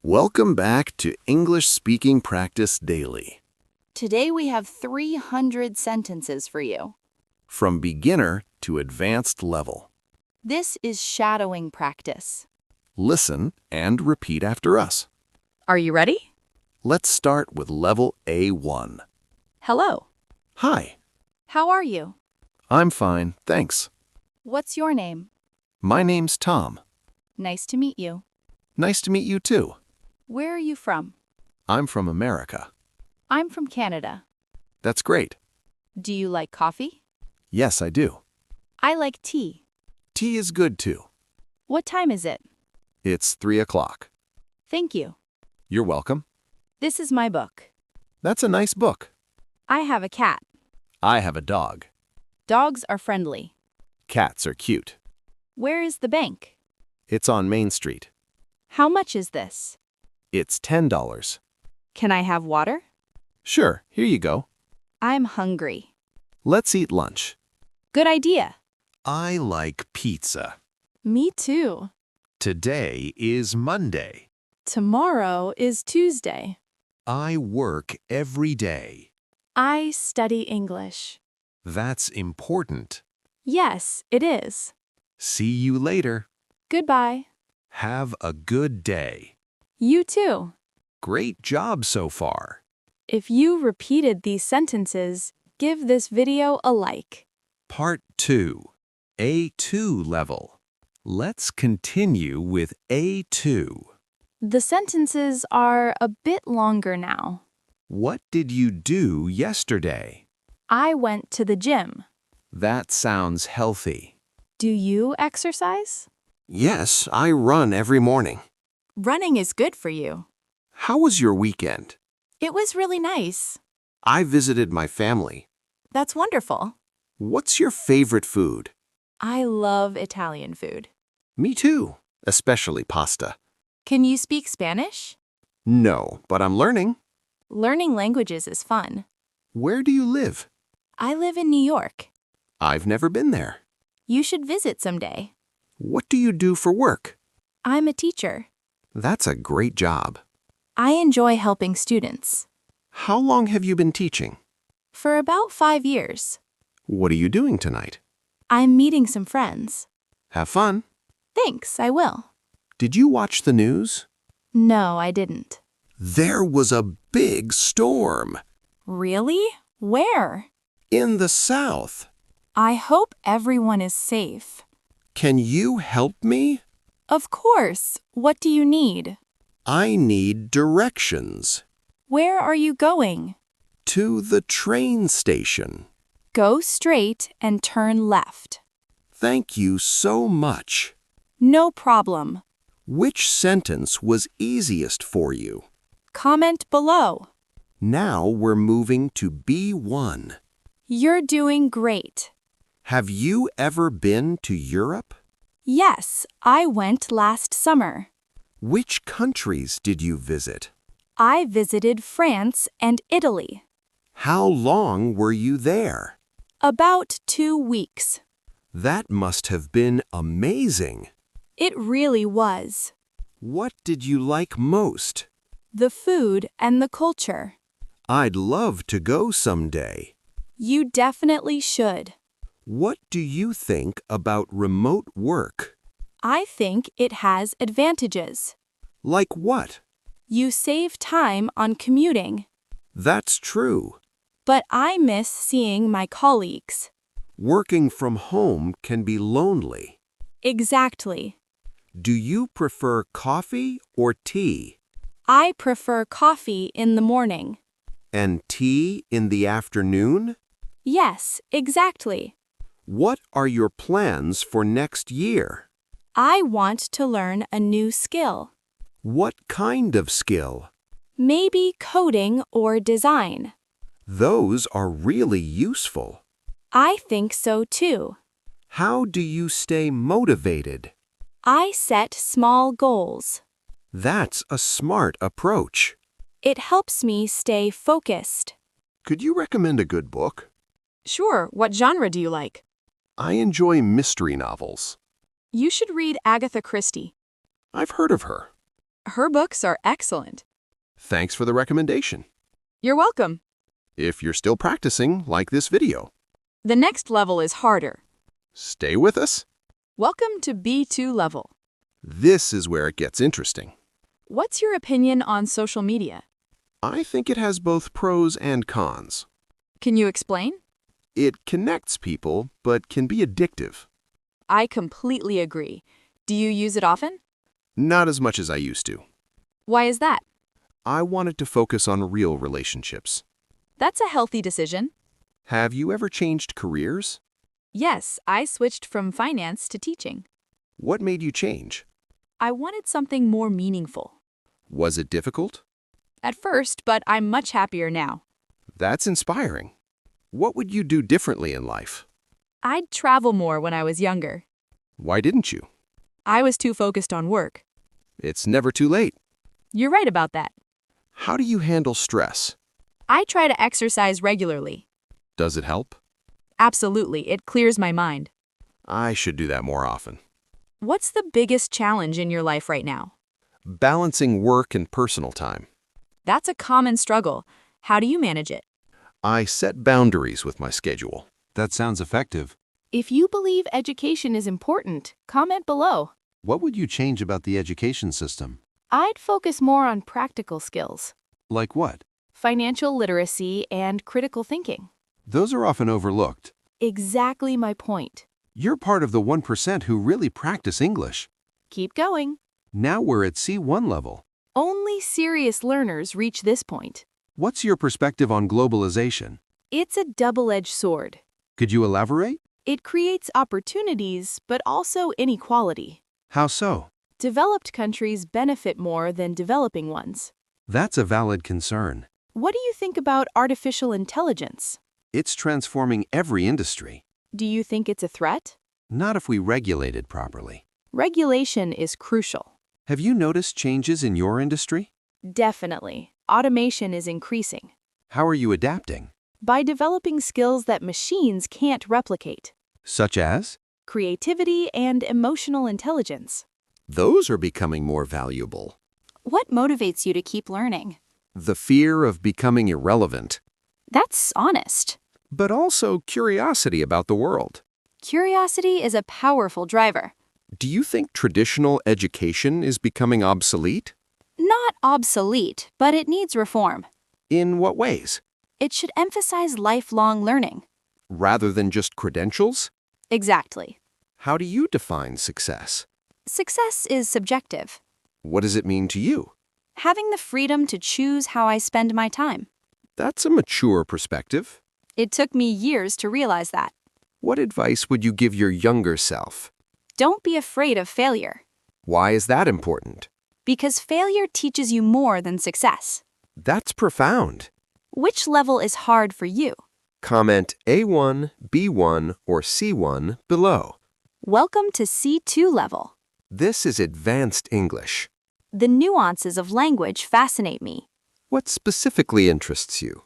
Welcome back to English Speaking Practice Daily. Today we have 300 sentences for you. From beginner to advanced level. This is shadowing practice. Listen and repeat after us. Are you ready? Let's start with level A1. Hello. Hi, How are you? I'm fine, thanks. What's your name? My name's Tom. Nice to meet you. Nice to meet you too. Where are you from? I'm from America. I'm from Canada. That's great. Do you like coffee? Yes, I do. I like tea. Tea is good too. What time is it? It's 3 o'clock. Thank you. You're welcome. This is my book. That's a nice book. I have a cat. I have a dog. Dogs are friendly. Cats are cute. Where is the bank? It's on Main Street. How much is this? It's $10. Can I have water? Sure, here you go. I'm hungry. Let's eat lunch. Good idea. I like pizza. Me too. Today is Monday. Tomorrow is Tuesday. I work every day. I study English. That's important. Yes, it is. See you later. Goodbye. Have a good day. You too. Great job so far. If you repeated these sentences, give this video a like. Part 2. A2 level. Let's continue with A2. The sentences are a bit longer now. What did you do yesterday? I went to the gym. That sounds healthy. Do you exercise? Yes, I run every morning. Running is good for you. How was your weekend? It was really nice. I visited my family. That's wonderful. What's your favorite food? I love Italian food. Me too, especially pasta. Can you speak Spanish? No, but I'm learning. Learning languages is fun. Where do you live? I live in New York. I've never been there. You should visit someday. What do you do for work? I'm a teacher. That's a great job. I enjoy helping students. How long have you been teaching? For about 5 years. What are you doing tonight? I'm meeting some friends. Have fun. Thanks, I will. Did you watch the news? No, I didn't. There was a big storm Really? Where? in the south. I hope everyone is safe. Can you help me? Of course. What do you need? I need directions Where are you going? to the train station. Go straight and turn left. Thank you so much. No problem. Which sentence was easiest for you? Comment below. Now we're moving to B1. You're doing great. Have you ever been to Europe? Yes, I went last summer. Which countries did you visit? I visited France and Italy. How long were you there? About 2 weeks. That must have been amazing. It really was. What did you like most? The food and the culture. I'd love to go someday. You definitely should. What do you think about remote work? I think it has advantages. Like what? You save time on commuting. That's true. But I miss seeing my colleagues. Working from home can be lonely. Exactly. Do you prefer coffee or tea? I prefer coffee in the morning. And tea in the afternoon? Yes, exactly. What are your plans for next year? I want to learn a new skill. What kind of skill? Maybe coding or design. Those are really useful. I think so too. How do you stay motivated? I set small goals. That's a smart approach. It helps me stay focused. Could you recommend a good book? Sure, what genre do you like? I enjoy mystery novels. You should read Agatha Christie. I've heard of her. Her books are excellent. Thanks for the recommendation. You're welcome. If you're still practicing, like this video. The next level is harder. Stay with us. Welcome to B2 level. This is where it gets interesting. What's your opinion on social media? I think it has both pros and cons. Can you explain? It connects people, but can be addictive. I completely agree. Do you use it often? Not as much as I used to. Why is that? I wanted to focus on real relationships. That's a healthy decision. Have you ever changed careers? Yes, I switched from finance to teaching. What made you change? I wanted something more meaningful. Was it difficult? At first, but I'm much happier now. That's inspiring. What would you do differently in life? I'd travel more when I was younger. Why didn't you? I was too focused on work. It's never too late. You're right about that. How do you handle stress? I try to exercise regularly. Does it help? Absolutely, it clears my mind. I should do that more often. What's the biggest challenge in your life right now? Balancing work and personal time. That's a common struggle. How do you manage it? I set boundaries with my schedule. That sounds effective. If you believe education is important, comment below. What would you change about the education system? I'd focus more on practical skills, Like what? financial literacy, and critical thinking. Those are often overlooked. Exactly my point. You're part of the 1% who really practice English. Keep going. Now we're at C1 level. Only serious learners reach this point. What's your perspective on globalization? It's a double-edged sword. Could you elaborate? It creates opportunities, but also inequality. How so? Developed countries benefit more than developing ones. That's a valid concern. What do you think about artificial intelligence? It's transforming every industry. Do you think it's a threat? Not if we regulate it properly. Regulation is crucial. Have you noticed changes in your industry? Definitely. Automation is increasing. How are you adapting? By developing skills that machines can't replicate. Such as? Creativity and emotional intelligence. Those are becoming more valuable. What motivates you to keep learning? The fear of becoming irrelevant, That's honest. but also curiosity about the world. Curiosity is a powerful driver. Do you think traditional education is becoming obsolete? Not obsolete, but it needs reform. In what ways? It should emphasize lifelong learning. Rather than just credentials? Exactly. How do you define success? Success is subjective. What does it mean to you? Having the freedom to choose how I spend my time. That's a mature perspective. It took me years to realize that. What advice would you give your younger self? Don't be afraid of failure, Why is that important? because failure teaches you more than success. That's profound. Which level is hard for you? Comment A1, B1, or C1 below. Welcome to C2 level. This is advanced English. The nuances of language fascinate me. What specifically interests you?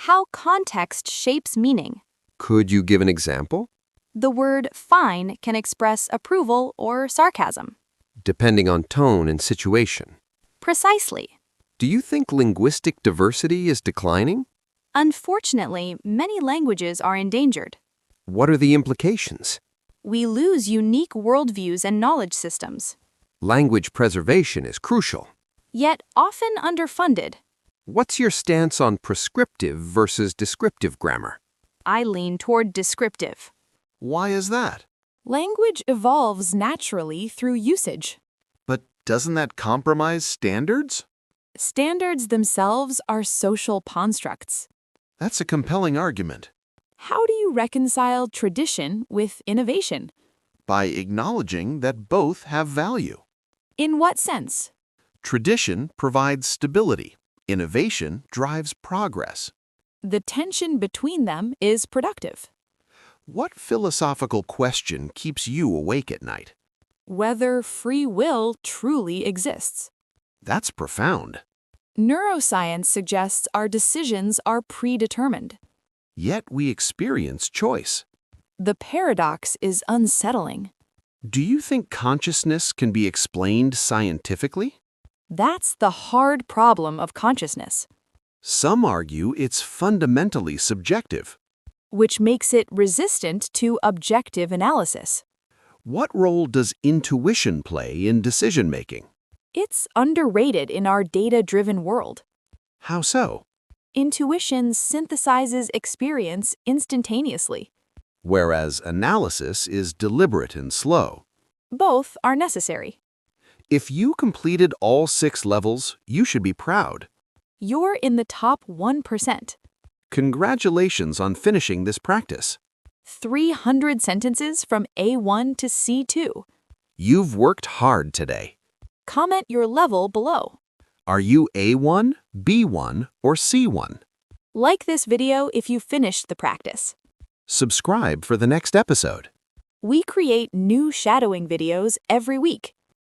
How context shapes meaning. Could you give an example? The word fine can express approval or sarcasm. Depending on tone and situation. Precisely. Do you think linguistic diversity is declining? Unfortunately, many languages are endangered. What are the implications? We lose unique worldviews and knowledge systems, Language preservation is crucial. yet often underfunded. What's your stance on prescriptive versus descriptive grammar? I lean toward descriptive. Why is that? Language evolves naturally through usage. But doesn't that compromise standards? Standards themselves are social constructs. That's a compelling argument. How do you reconcile tradition with innovation? By acknowledging that both have value. In what sense? Tradition provides stability. Innovation drives progress. The tension between them is productive. What philosophical question keeps you awake at night? Whether free will truly exists. That's profound. Neuroscience suggests our decisions are predetermined. Yet we experience choice. The paradox is unsettling. Do you think consciousness can be explained scientifically? That's the hard problem of consciousness, Some argue it's fundamentally subjective. which makes it resistant to objective analysis. What role does intuition play in decision-making? It's underrated in our data-driven world. How so? Intuition synthesizes experience instantaneously. Whereas analysis is deliberate and slow. Both are necessary. If you completed all 6 levels, you should be proud. You're in the top 1%. Congratulations on finishing this practice. 300 sentences from A1 to C2. You've worked hard today. Comment your level below. Are you A1, B1, or C1? Like this video if you finished the practice. Subscribe for the next episode. We create new shadowing videos every week.